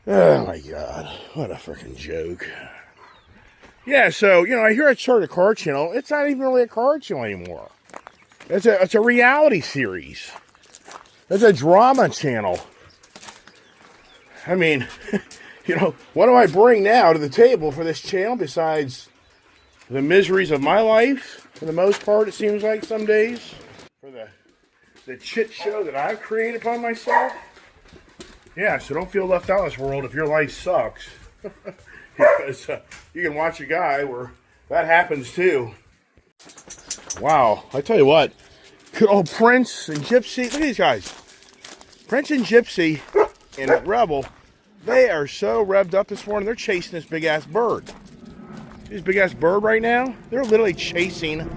Oh my God, what a freaking joke. Yeah, so, I hear I started a car channel. It's not even really a car channel anymore. It's a reality series. It's a drama channel. I mean, what do I bring now to the table for this channel besides the miseries of my life, for the most part, it seems like some days? For the chit show that I've created upon myself? Yeah, so don't feel left out in this world if your life sucks. Because you can watch a guy where that happens too. Wow, I tell you what. Oh, Prince and Gypsy. Look at these guys. Prince and Gypsy and Rebel, they are so revved up this morning. They're chasing this big-ass bird. See this big-ass bird right now? They're literally chasing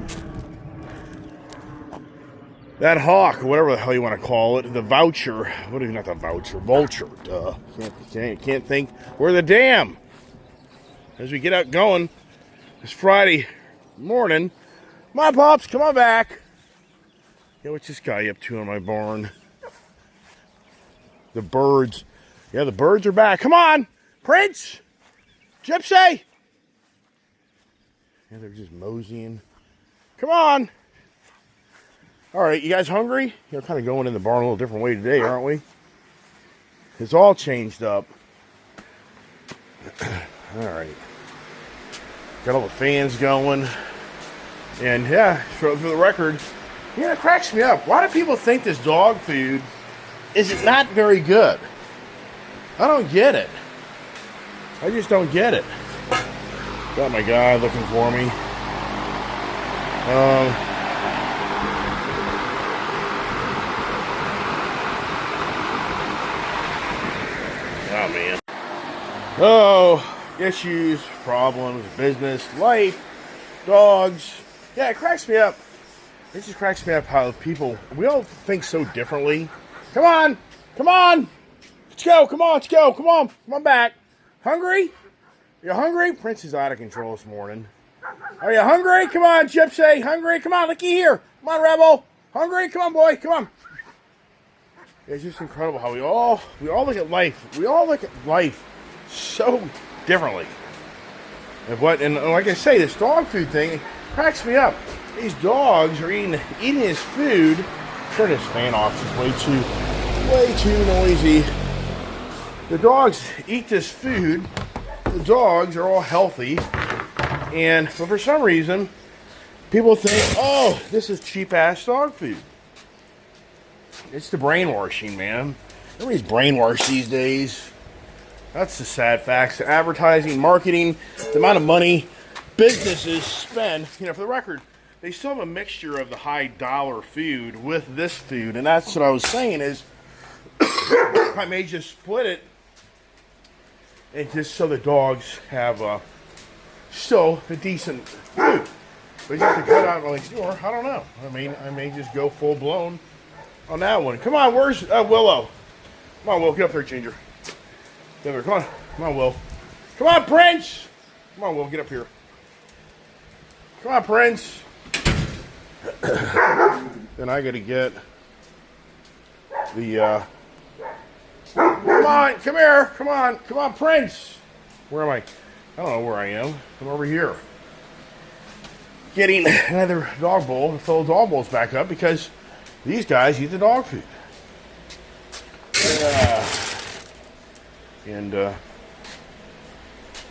that hawk, or whatever the hell you want to call it. The voucher. What is not the voucher? Vulture. Duh. Can't think. We're the dam. As we get out going this Friday morning. Come on, Pops. Come on back. Yeah, what's this guy up to in my barn? The birds. Yeah, the birds are back. Come on, Prince. Gypsy. Yeah, they're just moseying. Come on. All right, you guys hungry? You're kind of going in the barn a little different way today, aren't we? It's all changed up. All right. Got all the fans going. And yeah, for the record, it cracks me up. Why do people think this dog food is not very good? I don't get it. I just don't get it. Got my guy looking for me. Oh, man. Oh, issues, problems, business, life, dogs. Yeah, it cracks me up. It just cracks me up how people, we all think so differently. Come on. Come on. Let's go. Come on. Let's go. Come on. Come on back. Hungry? You hungry? Prince is out of control this morning. Are you hungry? Come on, Gypsy. Hungry? Come on. Looky here. Come on, Rebel. Hungry? Come on, boy. Come on. It's just incredible how we all look at life. We all look at life so differently. And like I say, this dog food thing cracks me up. These dogs are eating his food. Turn this fan off. It's way too noisy. The dogs eat this food. The dogs are all healthy. But for some reason, people think, oh, this is cheap-ass dog food. It's the brainwashing, man. Everybody's brainwashed these days. That's the sad facts. Advertising, marketing, the amount of money businesses spend. For the record, they still have a mixture of the high dollar food with this food. And that's what I was saying is, I may just split it. And just so the dogs have still a decent food. But just to cut out like store, I don't know. I may just go full blown on that one. Come on, where's Willow? Come on, Will, get up there, Ginger. Get up there, come on. Come on, Will. Come on, Prince! Come on, Will, get up here. Come on, Prince. Then I gotta get the come on, come here, come on, Prince. Where am I? I don't know where I am. I'm over here. Getting another dog bowl and fill the dog bowls back up because these guys eat the dog food.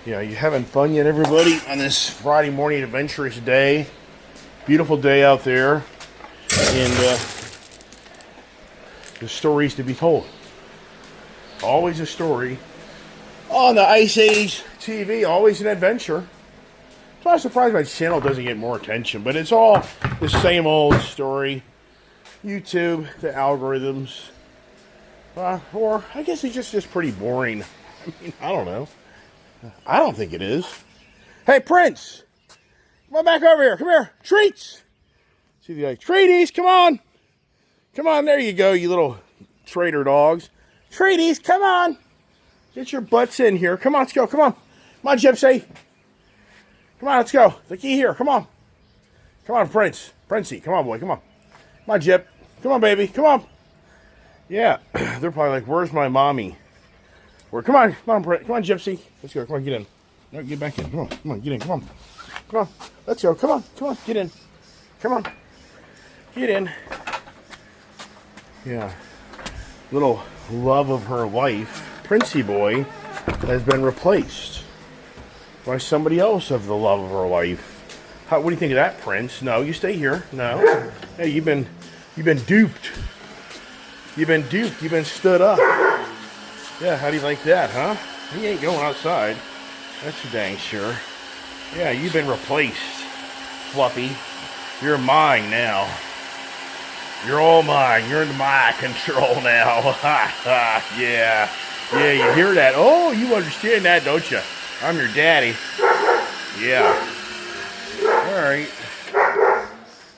You having fun yet, everybody, on this Friday morning adventurous day? Beautiful day out there. And there's stories to be told. Always a story. On the Ice Age TV, always an adventure. So I'm surprised my channel doesn't get more attention, but it's all the same old story. YouTube, the algorithms. Or I guess it's just pretty boring. I don't know. I don't think it is. Hey, Prince! Come on back over here. Come here. Treats! See the guy. Treaties, come on! Come on, there you go, you little traitor dogs. Treaties, come on! Get your butts in here. Come on, let's go. Come on. Come on, Gypsy. Come on, let's go. The key here. Come on. Come on, Prince. Princey. Come on, boy. Come on. Come on, Gyp. Come on, baby. Come on. Yeah. They're probably like, where's my mommy? Come on, Brett. Come on, Gypsy. Let's go. Come on, get in. No, get back in. Come on, get in. Come on. Come on. Let's go. Come on, get in. Come on. Get in. Yeah. Little love of her life, Princey boy, has been replaced by somebody else of the love of her life. What do you think of that, Prince? No, you stay here. No. Hey, you've been duped. You've been duped. You've been stood up. Yeah, how do you like that, huh? He ain't going outside. That's for dang sure. Yeah, you've been replaced, Fluffy. You're mine now. You're all mine. You're in my control now. Yeah. Yeah, you hear that? Oh, you understand that, don't you? I'm your daddy. Yeah. All right.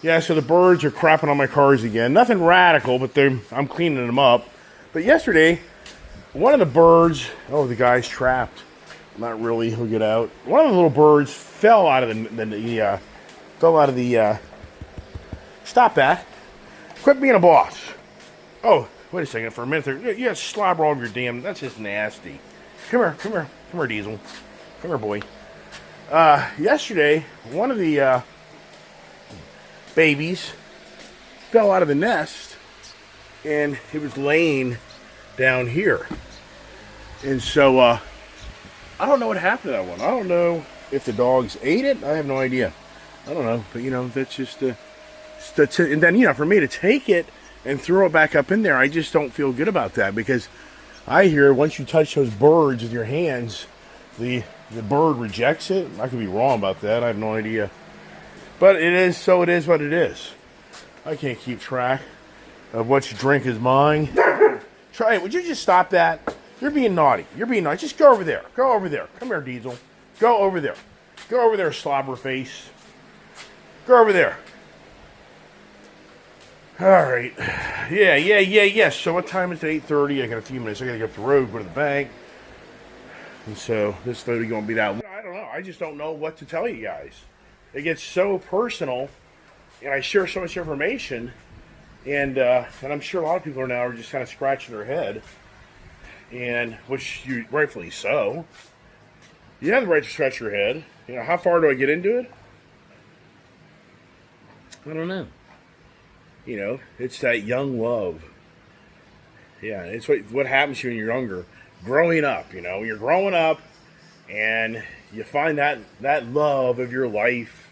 Yeah, so the birds are crapping on my cars again. Nothing radical, but I'm cleaning them up. But yesterday, one of the birds, the guy's trapped. Not really, he'll get out. One of the little birds fell out of the stop that. Quit being a boss. Oh, wait a second, for a minute there. You got slobber all over your damn, that's just nasty. Come here, Diesel. Come here, boy. Yesterday, one of the babies fell out of the nest, and it was laying down here. And so, I don't know what happened to that one. I don't know if the dogs ate it. I have no idea. I don't know. But, that's just, and then, for me to take it and throw it back up in there, I just don't feel good about that, because I hear once you touch those birds with your hands, the bird rejects it. I could be wrong about that. I have no idea. But it is what it is. I can't keep track of which drink is mine. Try it. Would you just stop that? You're being naughty. Just go over there. Come here, Diesel. Go over there, slobber face. Go over there. All right. Yeah. So what time is it? 8:30. I got a few minutes. I got to get up the road, go to the bank. And so this video won't be that long. I don't know. I just don't know what to tell you guys. It gets so personal, and I share so much information, and I'm sure a lot of people are just kind of scratching their head, and which you rightfully so. You have the right to scratch your head. How far do I get into it? I don't know. It's that young love. Yeah, it's what happens to you when you're younger. Growing up, you're growing up, and you find that love of your life,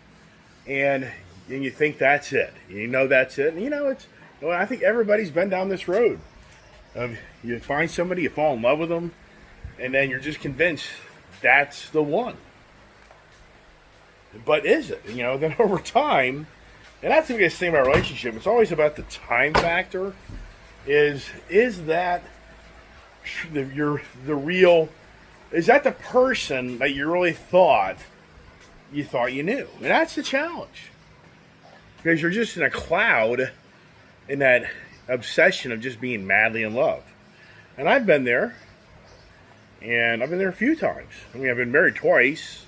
and you think that's it. That's it. And I think everybody's been down this road. You find somebody, you fall in love with them, and then you're just convinced that's the one. But is it? Then over time, and that's the biggest thing about a relationship. It's always about the time factor. Is that the real? Is that the person that you really thought you knew? And that's the challenge, because you're just in a cloud, in that obsession of just being madly in love. And I've been there, and I've been there a few times. I've been married twice,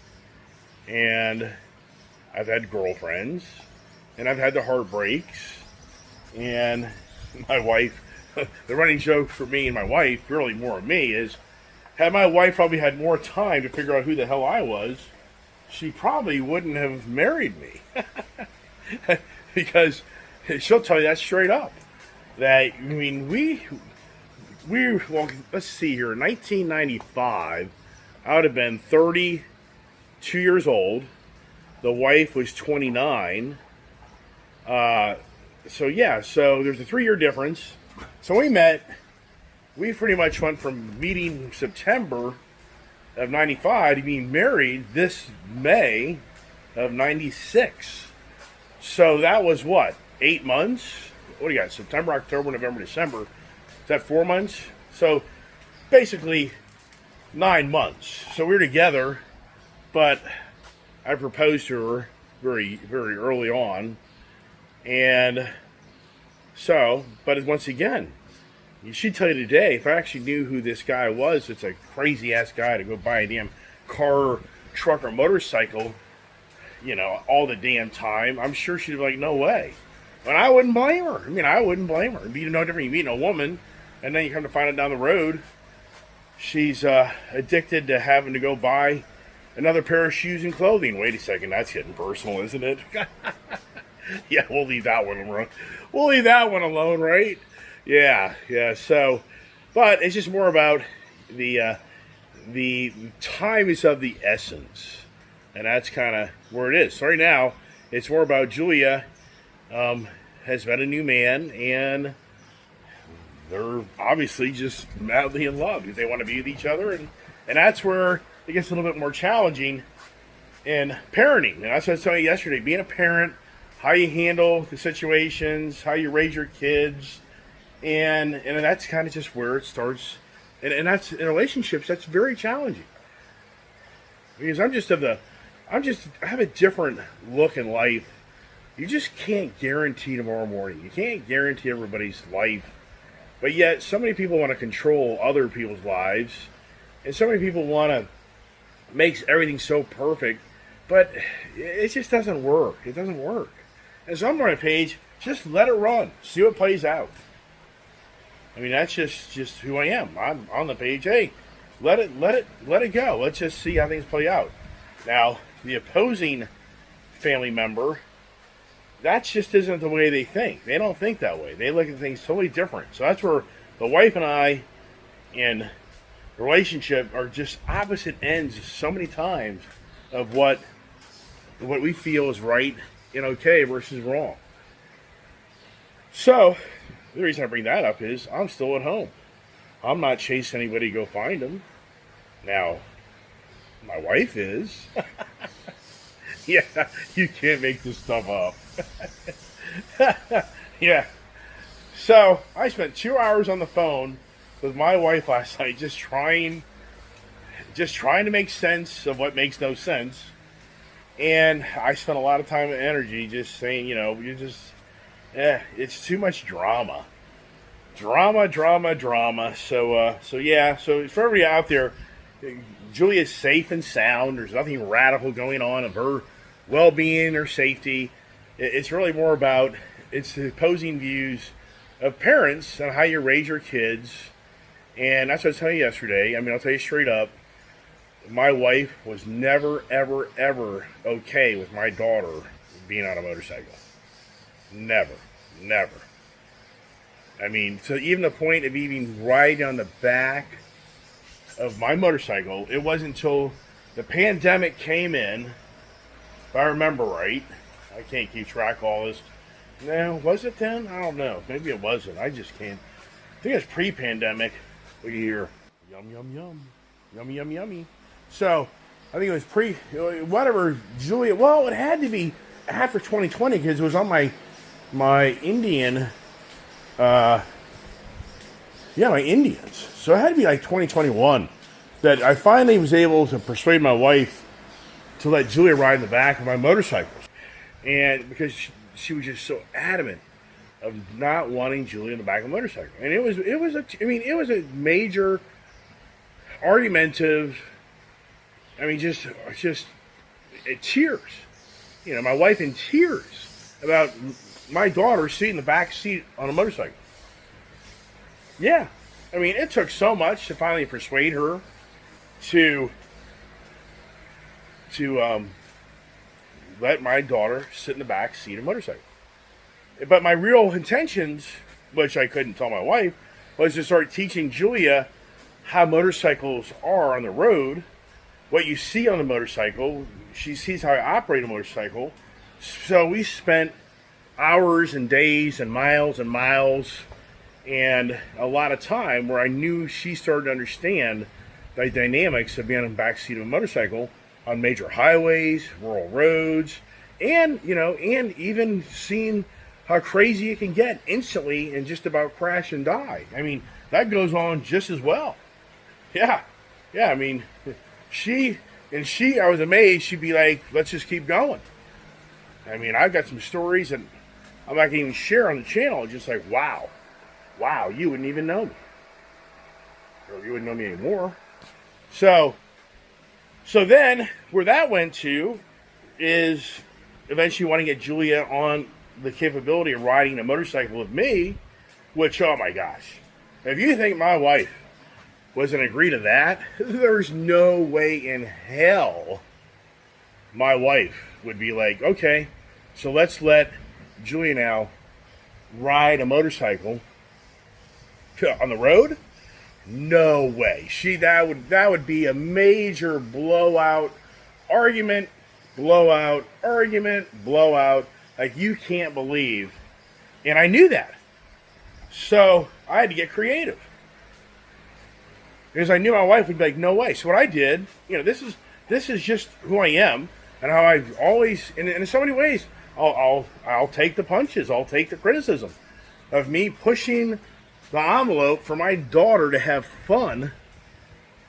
and I've had girlfriends, and I've had the heartbreaks, and my wife. The running joke for me and my wife, really more of me, is had my wife probably had more time to figure out who the hell I was, she probably wouldn't have married me. Because she'll tell you that straight up. That, well, let's see here, in 1995, I would have been 32 years old. The wife was 29. So there's a 3-year difference. So we pretty much went from meeting September of 95 to being married this May of 96. So that was what? 8 months? What do you got? September, October, November, December. Is that 4 months? So basically 9 months. So we were together, but I proposed to her very, very early on. And so, but once again, she'd tell you today, if I actually knew who this guy was, it's a crazy-ass guy to go buy a damn car, truck, or motorcycle, all the damn time, I'm sure she'd be like, no way. But I wouldn't blame her. I wouldn't blame her. It'd be no different. You meet a woman, and then you come to find out down the road, she's addicted to having to go buy another pair of shoes and clothing. Wait a second, that's getting personal, isn't it? Yeah, we'll leave that one alone. We'll leave that one alone, right? Yeah. So, but it's just more about the time is of the essence, and that's kind of where it is. So right now, it's more about Julia has met a new man, and they're obviously just madly in love. They want to be with each other, and that's where it gets a little bit more challenging in parenting. And that's what I was telling you yesterday. Being a parent, how you handle the situations, how you raise your kids, and that's kind of just where it starts. And that's in relationships. That's very challenging because I have a different look in life. You just can't guarantee tomorrow morning. You can't guarantee everybody's life. But yet, so many people want to control other people's lives. And so many people want to make everything so perfect. But it just doesn't work. It doesn't work. And so I'm on a page, just let it run. See what plays out. I mean, that's just who I am. I'm on the page. Hey, let it go. Let's just see how things play out. Now, the opposing family member, that just isn't the way they think. They don't think that way. They look at things totally different. So that's where the wife and I in relationship are just opposite ends so many times of what we feel is right and okay versus wrong. So the reason I bring that up is I'm still at home. I'm not chasing anybody to go find them. Now, my wife is. Yeah, you can't make this stuff up. Yeah. So I spent 2 hours on the phone with my wife last night, just trying to make sense of what makes no sense. And I spent a lot of time and energy just saying, it's too much drama. Drama. So for everybody out there, Julia's safe and sound. There's nothing radical going on of her well-being or safety. It's really more about it's the opposing views of parents on how you raise your kids. And that's what I was telling you yesterday. I mean, I'll tell you straight up, my wife was never, ever, ever okay with my daughter being on a motorcycle. Never. I mean, to even the point of even riding on the back of my motorcycle, it wasn't until the pandemic came in, if I remember right. I can't keep track of all this. No, was it then? I don't know. Maybe it wasn't. I just can't. I think it was pre-pandemic. Look at here. Yum, yum, yum. Yummy, yummy, yummy. So, I think it was whatever, Julia. Well, it had to be after 2020 because it was on my Indian, my Indians. So it had to be like 2021 that I finally was able to persuade my wife to let Julia ride in the back of my motorcycles. And because she was just so adamant of not wanting Julia in the back of a motorcycle. And it was a major argumentative, just tears. My wife in tears about my daughter sitting in the back seat on a motorcycle. Yeah. It took so much to finally persuade her to let my daughter sit in the back seat of a motorcycle. But my real intentions, which I couldn't tell my wife, was to start teaching Julia how motorcycles are on the road, what you see on the motorcycle. She sees how I operate a motorcycle. So we spent hours and days and miles and a lot of time where I knew she started to understand the dynamics of being in the back seat of a motorcycle on major highways, rural roads, and even seeing how crazy it can get instantly and just about crash and die. That goes on just as well. Yeah. I was amazed. She'd be like, let's just keep going. I've got some stories that I'm not going to even share on the channel. Just like, wow, you wouldn't even know me. Or you wouldn't know me anymore. So then, where that went to is eventually wanting to get Julia on the capability of riding a motorcycle with me, which, oh my gosh. If you think my wife wasn't agree to that, there's no way in hell my wife would be like, okay, so let's let Julia now ride a motorcycle on the road. No way. That would be a major blowout argument, blowout argument, blowout. Like, you can't believe. And I knew that. So I had to get creative. Because I knew my wife would be like, no way. So what I did, this is just who I am and how I've always, and in so many ways, I'll take the punches. I'll take the criticism of me pushing the envelope for my daughter to have fun,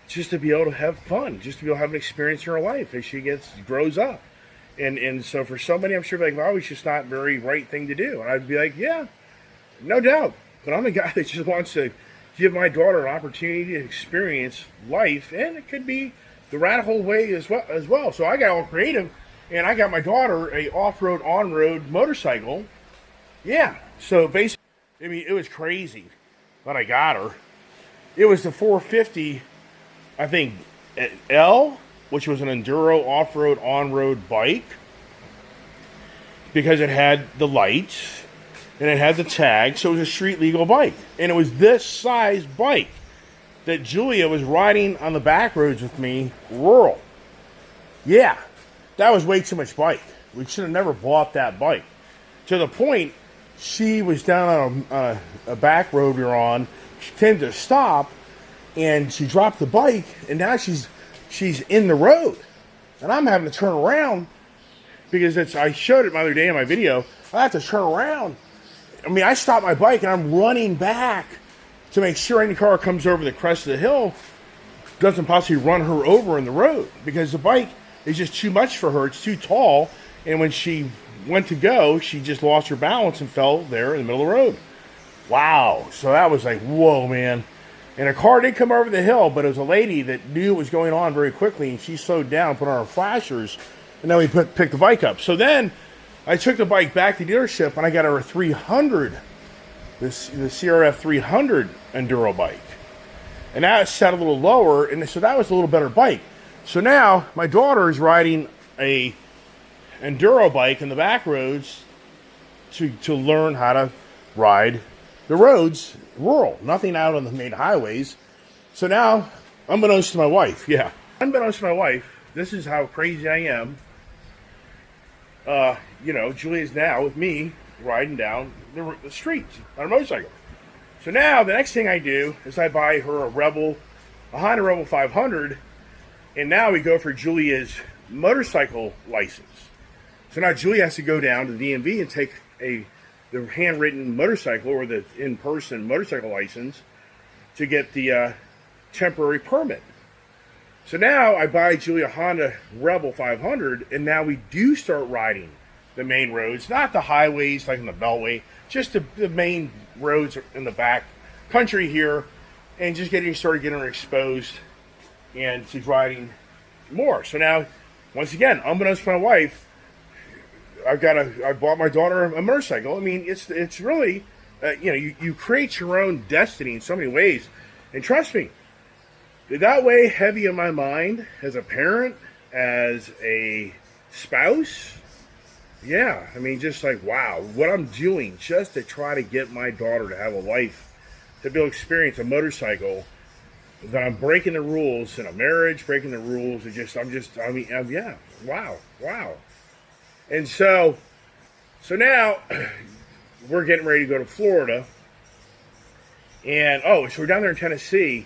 just to be able to have fun, just to be able to have an experience in her life as she grows up. And so for somebody, I'm sure, like, well, it's just not very right thing to do. And I'd be like, yeah, no doubt. But I'm the guy that just wants to give my daughter an opportunity to experience life, and it could be the radical way as well. So I got all creative, and I got my daughter a off-road, on-road motorcycle. Yeah. So basically, I mean, it was crazy when I got her. It was the 450, I think, L, which was an enduro off-road, on-road bike, because it had the lights and it had the tag, so it was a street legal bike. And it was this size bike that Julia was riding on the back roads with me, rural. Yeah, that was way too much bike. We should have never bought that bike. To the point, she was down on a back road we were on. She came to a stop, and she dropped the bike, and now she's in the road. And I'm having to turn around because I showed it the other day in my video. I have to turn around. I mean, I stopped my bike, and I'm running back to make sure any car comes over the crest of the hill doesn't possibly run her over in the road, because the bike is just too much for her. It's too tall, and when she went to go, she just lost her balance and fell there in the middle of the road. Wow. So that was like, whoa, man. And a car did come over the hill, but it was a lady that knew what was going on very quickly, and she slowed down, put on her flashers, and then we picked the bike up. So then I took the bike back to the dealership, and I got her a 300, the CRF 300 enduro bike. And now it's set a little lower, and so that was a little better bike. So now my daughter is riding a enduro bike in the back roads to learn how to ride the roads, rural, nothing out on the main highways. So now, unbeknownst to my wife, this is how crazy I am. Julia's now with me riding down the streets on a motorcycle. So now the next thing I do is I buy her a Honda Rebel 500, and now we go for Julia's motorcycle license. So now Julia has to go down to the DMV and take the handwritten motorcycle or the in-person motorcycle license to get the temporary permit. So now I buy Julia a Honda Rebel 500, and now we do start riding the main roads, not the highways like in the Beltway, just the main roads in the back country here, and just started getting her exposed and she's riding more. So now, once again, unbeknownst to my wife, I bought my daughter a motorcycle. I mean, it's really, you create your own destiny in so many ways. And trust me, that weigh heavy in my mind as a parent, as a spouse. Yeah, I mean, just like, wow, what I'm doing just to try to get my daughter to have a life, to be able to experience a motorcycle, that I'm breaking the rules in a marriage, breaking the rules. Yeah, wow. And so now we're getting ready to go to Florida. And, so we're down there in Tennessee,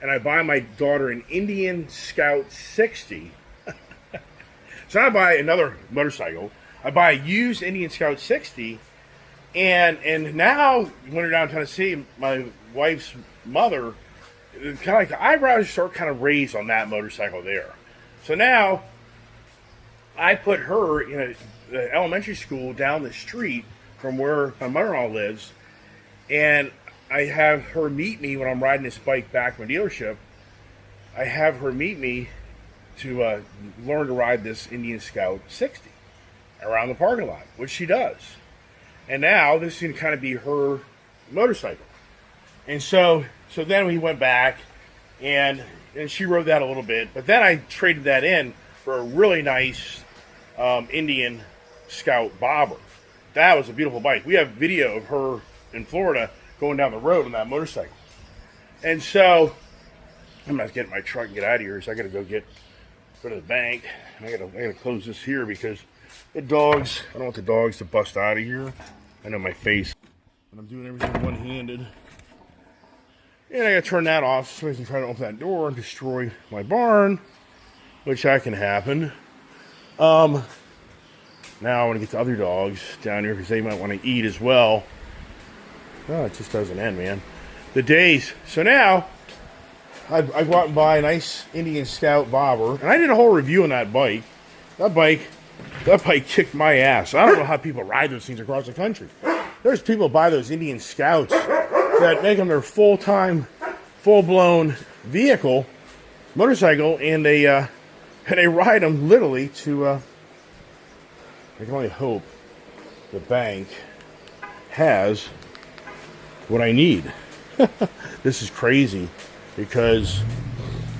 and I buy my daughter an Indian Scout 60. So I buy another motorcycle. I buy a used Indian Scout 60, and now when we're down in Tennessee, my wife's mother, kind of like the eyebrows start kind of raised on that motorcycle there. So now I put her in an elementary school down the street from where my mother-in-law lives, and I have her meet me when I'm riding this bike back from the dealership. I have her meet me to learn to ride this Indian Scout 60 around the parking lot, which she does. And now this is going to kind of be her motorcycle. And so then we went back, and she rode that a little bit. But then I traded that in for a really nice Indian Scout bobber. That was a beautiful bike. We have video of her in Florida going down the road on that motorcycle. And so I'm not getting my truck and get out of here. So I got to go to the bank. I got to close this here because the dogs. I don't want the dogs to bust out of here. I know my face, and I'm doing everything one-handed. And I got to turn that off so I can try to open that door and destroy my barn, which that can happen. Now I want to get the other dogs down here because they might want to eat as well. Oh, it just doesn't end, man. The days. So now I go out and buy a nice Indian Scout bobber, and I did a whole review on that bike. That bike kicked my ass. I don't know how people ride those things across the country. There's people buy those Indian Scouts that make them their full-time, full-blown vehicle, motorcycle, and they ride them literally to. I can only hope the bank has what I need. This is crazy because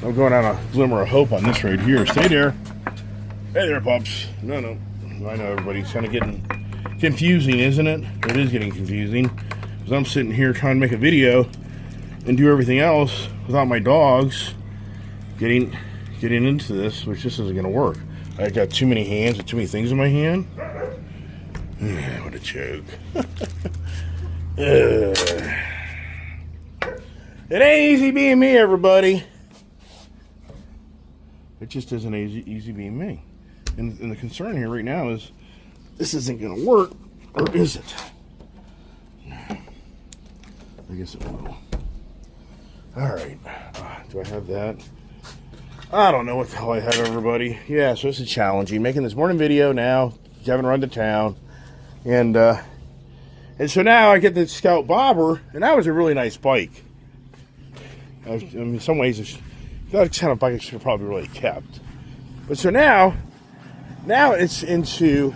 I'm going on a glimmer of hope on this right here. Stay there. Hey there, pups. No. I know everybody's kind of getting confusing, isn't it? It is getting confusing because I'm sitting here trying to make a video and do everything else without my dogs getting into this, which just isn't going to work. I got too many hands and too many things in my hand. What a joke. It ain't easy being me, everybody. It just isn't easy being me. And the concern here right now is this isn't going to work, or is it? I guess it will. All right. Do I have that? I don't know what the hell I have, everybody. Yeah, so this is challenging. Making this morning video now. Kevin run to town. And so now I get the Scout bobber, and that was a really nice bike. I mean, in some ways, that kind of bike I should have probably really kept. But so now it's into,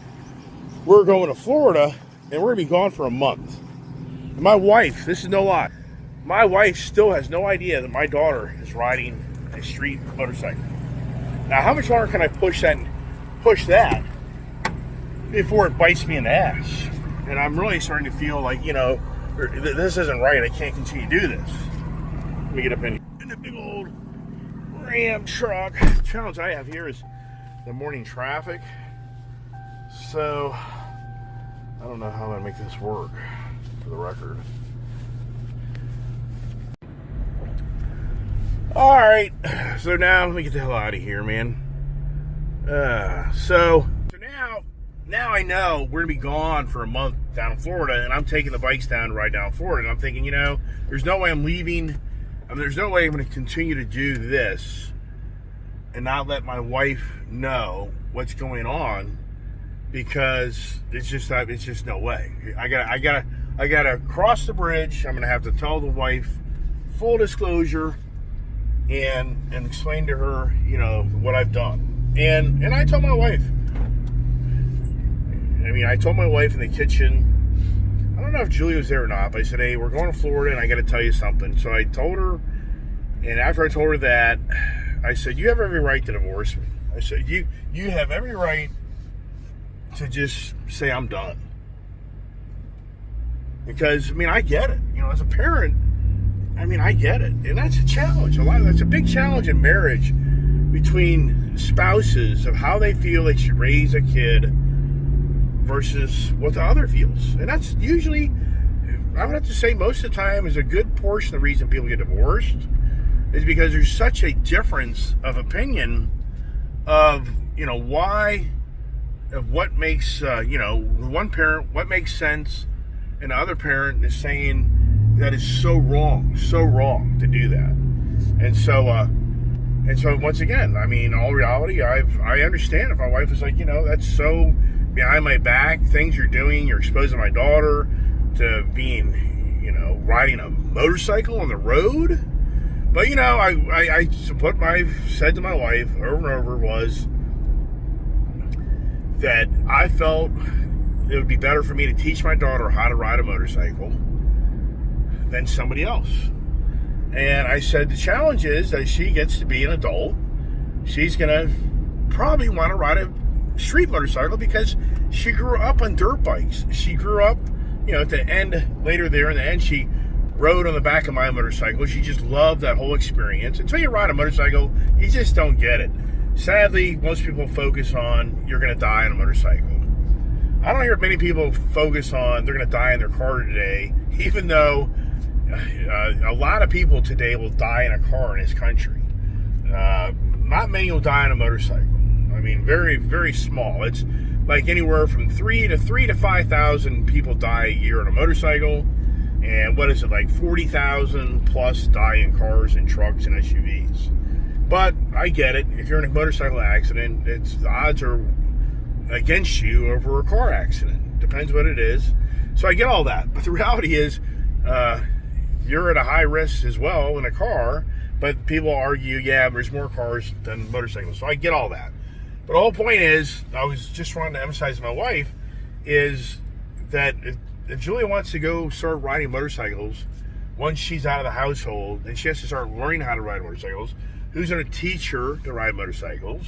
we're going to Florida, and we're going to be gone for a month. And my wife, this is no lie, my wife still has no idea that my daughter is riding a street motorcycle. Now, how much longer can I push that before it bites me in the ass? And I'm really starting to feel like, this isn't right. I can't continue to do this. Let me get up in the big old Ram truck. The challenge I have here is the morning traffic. So, I don't know how I'm going to make this work, for the record. Alright, so now let me get the hell out of here, man. So now I know we're going to be gone for a month down in Florida, and I'm taking the bikes down to ride down Florida, and I'm thinking, there's no way I'm leaving. There's no way I'm going to continue to do this and not let my wife know what's going on, because it's just no way. I gotta cross the bridge. I'm going to have to tell the wife, full disclosure, and explain to her, what I've done. And I told my wife. I told my wife in the kitchen. I don't know if Julie was there or not, but I said, hey, we're going to Florida, and I got to tell you something. So I told her, and after I told her that, I said, you have every right to divorce me. I said, you have every right to just say I'm done. Because, I get it. As a parent, I get it. And that's a challenge. That's a big challenge in marriage between spouses of how they feel they should raise a kid versus what the other feels. And that's usually, I would have to say, most of the time is a good portion of the reason people get divorced is because there's such a difference of opinion of, what makes, one parent, what makes sense, and the other parent is saying that is so wrong to do that. And so once again, all reality, I understand if my wife is like, that's so behind my back, things you're doing, you're exposing my daughter to being, riding a motorcycle on the road. But, what I've said to my wife over and over was that I felt it would be better for me to teach my daughter how to ride a motorcycle than somebody else. And I said, the challenge is that she gets to be an adult. She's going to probably want to ride a street motorcycle because she grew up on dirt bikes. She grew up, at the end, later there in the end, she rode on the back of my motorcycle. She just loved that whole experience. Until you ride a motorcycle, you just don't get it. Sadly, most people focus on you're going to die on a motorcycle. I don't hear many people focus on they're going to die in their car today, even though a lot of people today will die in a car in this country. Not many will die on a motorcycle. I mean, very, very small. It's like anywhere from 3,000 to 5,000 people die a year on a motorcycle. And what is it, like 40,000 plus die in cars and trucks and SUVs. But I get it. If you're in a motorcycle accident, the odds are against you over a car accident. Depends what it is. So I get all that. But the reality is, you're at a high risk as well in a car. But people argue, yeah, there's more cars than motorcycles. So I get all that. But the whole point is, I was just trying to emphasize to my wife, is that if Julia wants to go start riding motorcycles, once she's out of the household, and she has to start learning how to ride motorcycles, who's going to teach her to ride motorcycles,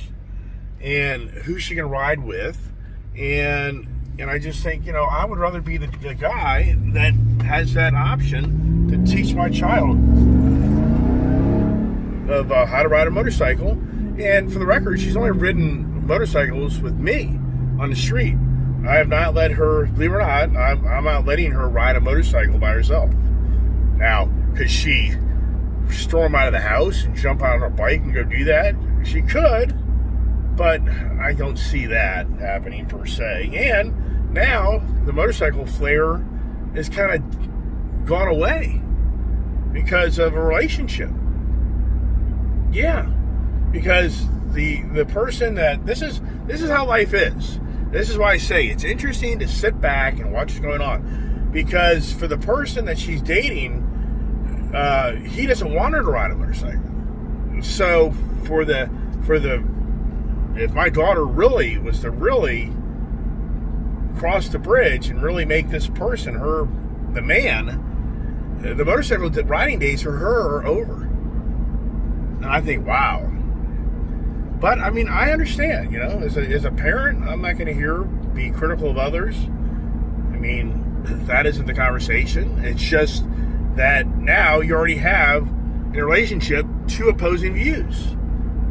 and who's she going to ride with, and I just think, I would rather be the guy that has that option to teach my child of how to ride a motorcycle. And for the record, she's only ridden motorcycles with me on the street. I have not let her, believe it or not, I'm not letting her ride a motorcycle by herself. Now, could she storm out of the house and jump out on her bike and go do that? She could, but I don't see that happening per se. And now the motorcycle flair has kind of gone away because of a relationship. Yeah, because the person that this is how life is. This is why I say it's interesting to sit back and watch what's going on. Because for the person that she's dating, he doesn't want her to ride a motorcycle. So if my daughter really was to really cross the bridge and really make this person the man, the motorcycle riding days for her are over. And I think, wow. But, I mean, I understand, as a parent, I'm not going to be critical of others. I mean, that isn't the conversation. It's just that now you already have, in a relationship, two opposing views.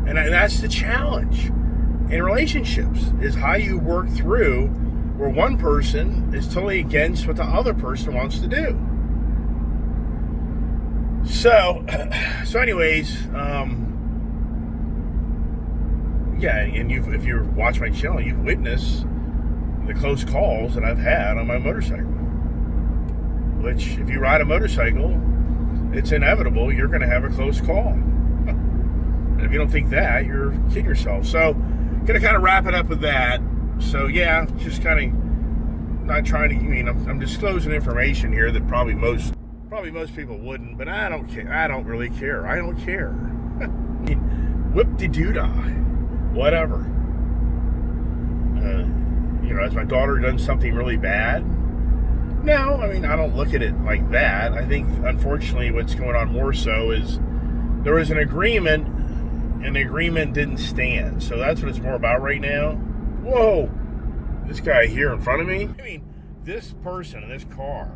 And that's the challenge in relationships, is how you work through where one person is totally against what the other person wants to do. So anyways, yeah, and if you watch my channel, you've witnessed the close calls that I've had on my motorcycle. Which, if you ride a motorcycle, it's inevitable you're going to have a close call. And if you don't think that, you're kidding yourself. So, going to kind of wrap it up with that. So, yeah, just kind of not trying to, I'm disclosing information here that probably most people wouldn't, but I don't care. I don't really care. I don't care. Whip-de-doo-dah. Whatever. Has my daughter done something really bad? No, I mean, I don't look at it like that. I think, unfortunately, what's going on more so is there was an agreement, and the agreement didn't stand. So that's what it's more about right now. Whoa! This guy here in front of me? I mean, this person in this car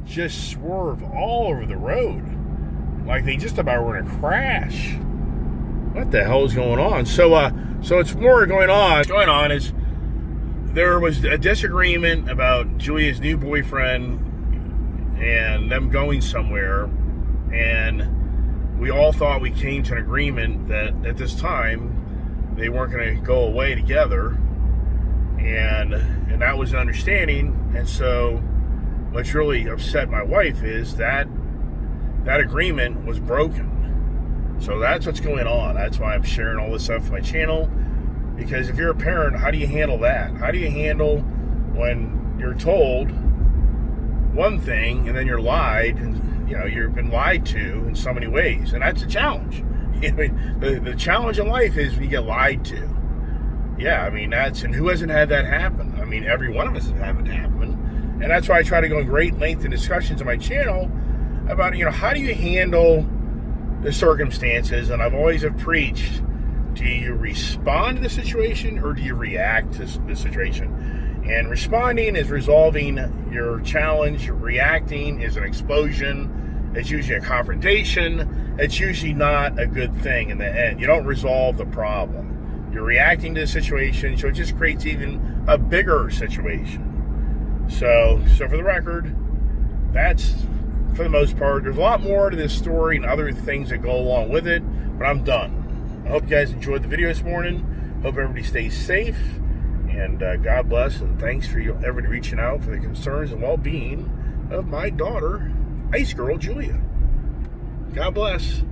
just swerved all over the road. Like they just about were in a crash. What the hell is going on? So it's more going on. What's going on is there was a disagreement about Julia's new boyfriend and them going somewhere, and we all thought we came to an agreement that at this time they weren't going to go away together, and that was an understanding. And so what's really upset my wife is that agreement was broken. So that's what's going on. That's why I'm sharing all this stuff on my channel. Because if you're a parent, how do you handle that? How do you handle when you're told one thing and then you're lied, and you've been lied to in so many ways? And that's a challenge. The challenge in life is when you get lied to. Yeah, I mean, and who hasn't had that happen? I mean, every one of us has had it happen. And that's why I try to go in great length in discussions on my channel about, how do you handle the circumstances, and I've always have preached, do you respond to the situation or do you react to the situation? And responding is resolving your challenge. Reacting is an explosion. It's usually a confrontation. It's usually not a good thing in the end. You don't resolve the problem. You're reacting to the situation, so it just creates even a bigger situation. So for the record, that's for the most part. There's a lot more to this story and other things that go along with it, but I'm done. I hope you guys enjoyed the video this morning. Hope everybody stays safe, and God bless, and thanks for everybody reaching out for the concerns and well-being of my daughter, Ice Girl Julia. God bless.